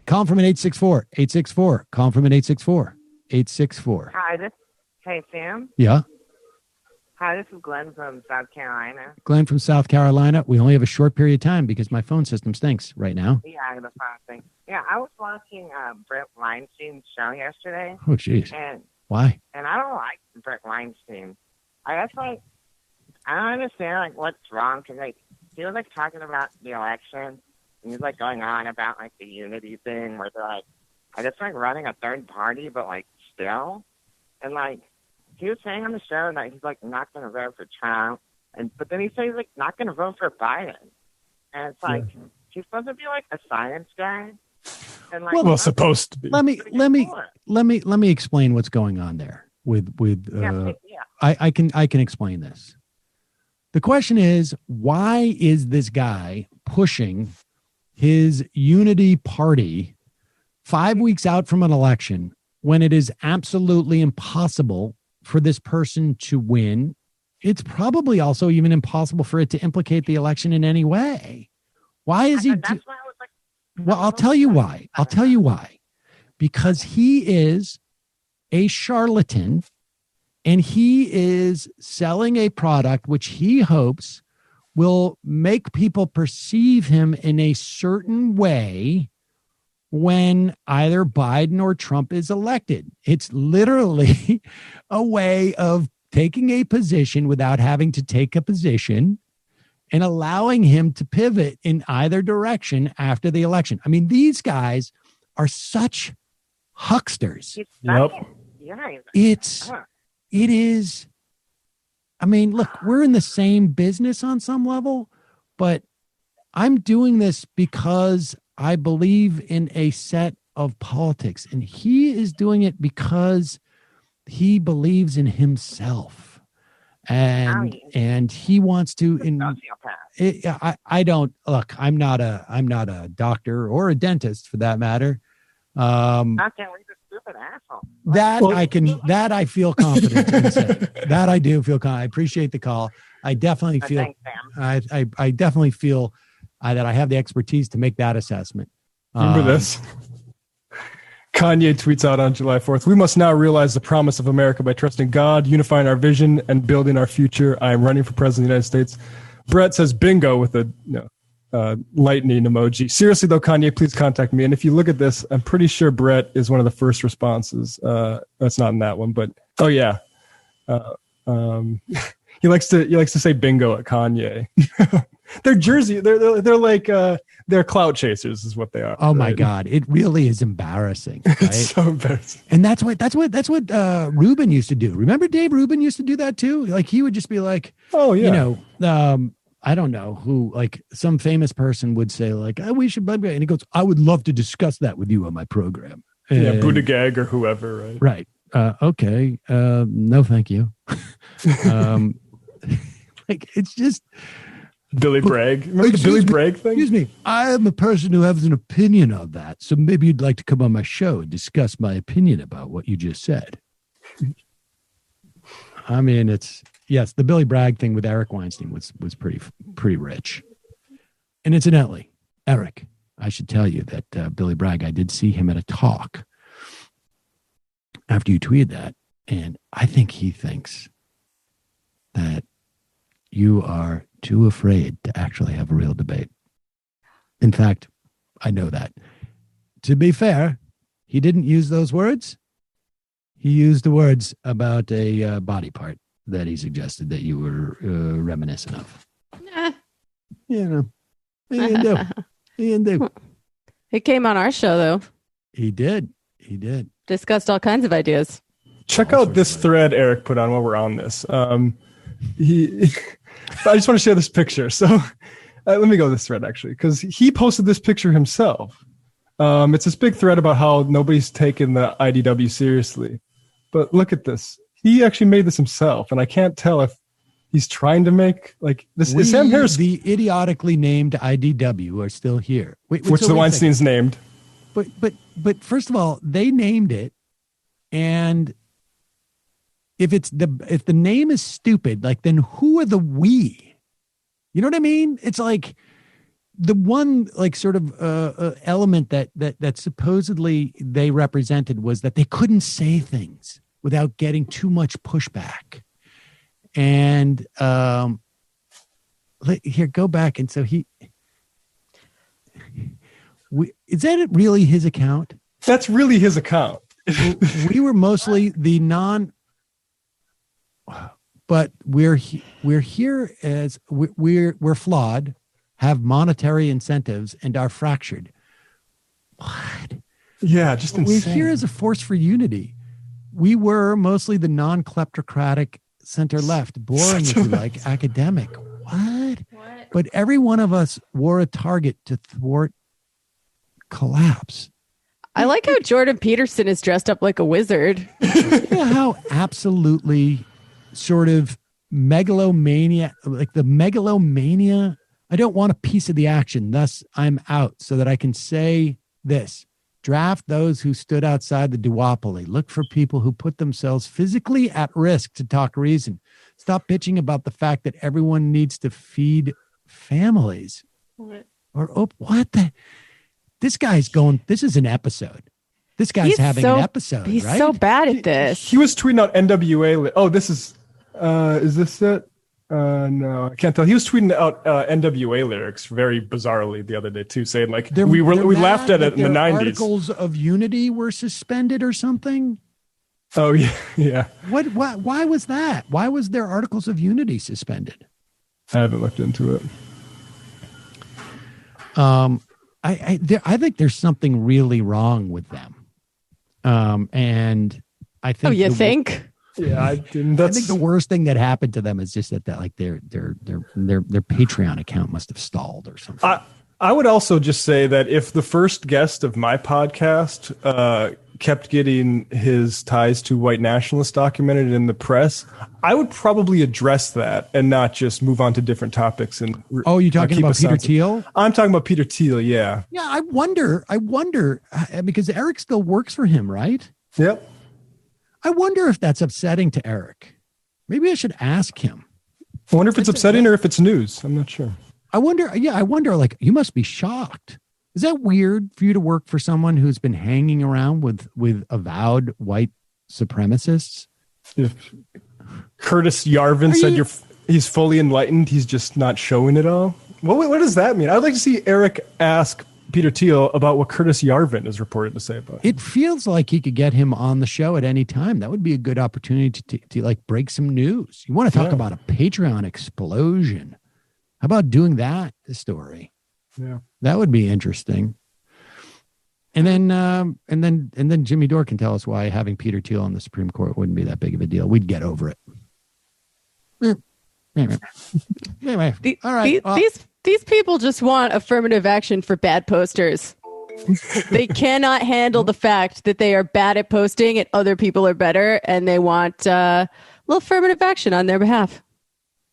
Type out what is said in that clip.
Call from an 864. Call from an 864. Hey, Sam. Yeah. Hi, this is Glenn from South Carolina. Glenn from South Carolina. We only have a short period of time because my phone system stinks right now. Yeah, the phone thing. Yeah, I was watching Brett Weinstein's show yesterday. Oh, jeez. And why? And I don't like Brett Weinstein. I don't understand what's wrong because he was talking about the election. And he's going on about the unity thing where they're I just running a third party, but still. And he was saying on the show that he's not going to vote for Trump, but then he says he's not going to vote for Biden. And it's he's supposed to be a science guy. And well, supposed to be. Let me explain what's going on there with I can explain this. The question is, why is this guy pushing his unity party 5 weeks out from an election when it is absolutely impossible for this person to win? It's probably also even impossible for it to implicate the election in any way. Why is he? That's why I was well, I'll tell you why. Because he is a charlatan and he is selling a product which he hopes will make people perceive him in a certain way when either Biden or Trump is elected. It's literally a way of taking a position without having to take a position and allowing him to pivot in either direction after the election. I mean, these guys are such hucksters. Yep. It is. I mean, look, we're in the same business on some level, but I'm doing this because I believe in a set of politics, and he is doing it because he believes in himself, and he wants to. I don't look. I'm not a doctor or a dentist for that matter. Stupid asshole. That I feel confident in saying. That I do feel confident. I appreciate the call. I definitely feel. Thanks, Sam. I definitely feel that I have the expertise to make that assessment. Remember this? Kanye tweets out on July 4th, "We must now realize the promise of America by trusting God, unifying our vision, and building our future. I am running for president of the United States." Brett says bingo with a lightning emoji. Seriously, though, Kanye, please contact me. And if you look at this, I'm pretty sure Brett is one of the first responses. That's not in that one, but oh yeah. He likes to say bingo at Kanye. They're Jersey. They're clout chasers is what they are. Oh my God. It really is embarrassing. Right? It's so embarrassing. And that's what Rubin used to do. Remember Dave Rubin used to do that too? He would just be oh yeah. I don't know who, some famous person would say we should, and he goes, I would love to discuss that with you on my program. Yeah, Buttigieg or whoever, right? Right. Okay. No, thank you. It's just Billy Bragg. Remember the Billy Bragg thing? Excuse me. I am a person who has an opinion on that. So maybe you'd like to come on my show and discuss my opinion about what you just said. I mean, yes, the Billy Bragg thing with Eric Weinstein was pretty rich. And incidentally, Eric, I should tell you that Billy Bragg, I did see him at a talk after you tweeted that. And I think he thinks that you are too afraid to actually have a real debate. In fact, I know that. To be fair, he didn't use those words. He used the words about a body part that he suggested that you were reminiscent of. He didn't do. He came on our show, though. He did. Discussed all kinds of ideas. Check out this thread Eric put on while we're on this. I just want to share this picture. So let me go to this thread, actually, because he posted this picture himself. It's this big thread about how nobody's taken the IDW seriously. But look at this. He actually made this himself, and I can't tell if he's trying to make this. Is Sam Harris the idiotically named IDW are still here? Which the Weinsteins named. But first of all, they named it, and if the name is stupid, then who are the we? You know what I mean? It's like the one like sort of element that supposedly they represented was that they couldn't say things without getting too much pushback. And here, go back. And so is that really his account? That's really his account. We were mostly the but we're here as we're flawed, have monetary incentives, and are fractured. What? Yeah, just insane. We're here as a force for unity. We were mostly the non-kleptocratic center left, boring if you like, academic. What? But every one of us wore a target to thwart collapse. I like how Jordan Peterson is dressed up like a wizard. You know how absolutely sort of megalomania, like the megalomania. I don't want a piece of the action, thus I'm out, so that I can say this. Draft those who stood outside the duopoly. Look for people who put themselves physically at risk to talk reason. Stop bitching about the fact that everyone needs to feed families. What the? This guy's going, this is an episode. This guy's having an episode, he's right? so bad at this. He was tweeting out NWA. Oh, this is this it? No, I can't tell. He was tweeting out NWA lyrics very bizarrely the other day too, saying like we laughed at it in the 90s. Articles of Unity were suspended or something. Oh yeah. Why was that? Why was their Articles of Unity suspended? I haven't looked into it. I think there's something really wrong with them. And I think. Oh, you think? Yeah, I think the worst thing that happened to them is just that like their Patreon account must have stalled or something. I would also just say that if the first guest of my podcast kept getting his ties to white nationalists documented in the press, I would probably address that and not just move on to different topics. And you talking about Peter Thiel? I'm talking about Peter Thiel. Yeah. Yeah. I wonder because Eric still works for him, right? Yep. I wonder if that's upsetting to Eric. Maybe I should ask him. I wonder if it's upsetting or if it's news. I'm not sure. I wonder, like, you must be shocked. Is that weird for you to work for someone who's been hanging around with avowed white supremacists? If Curtis Yarvin said he's fully enlightened, he's just not showing it all. What does that mean? I'd like to see Eric ask Peter Thiel about what Curtis Yarvin is reported to say about him. It feels like he could get him on the show at any time. That would be a good opportunity to like break some news. You want to talk about a Patreon explosion? How about doing that story? Yeah, that would be interesting. And then Jimmy Dore can tell us why having Peter Thiel on the Supreme Court wouldn't be that big of a deal. We'd get over it. Anyway, all right. These people just want affirmative action for bad posters. They cannot handle the fact that they are bad at posting and other people are better, and they want a little affirmative action on their behalf.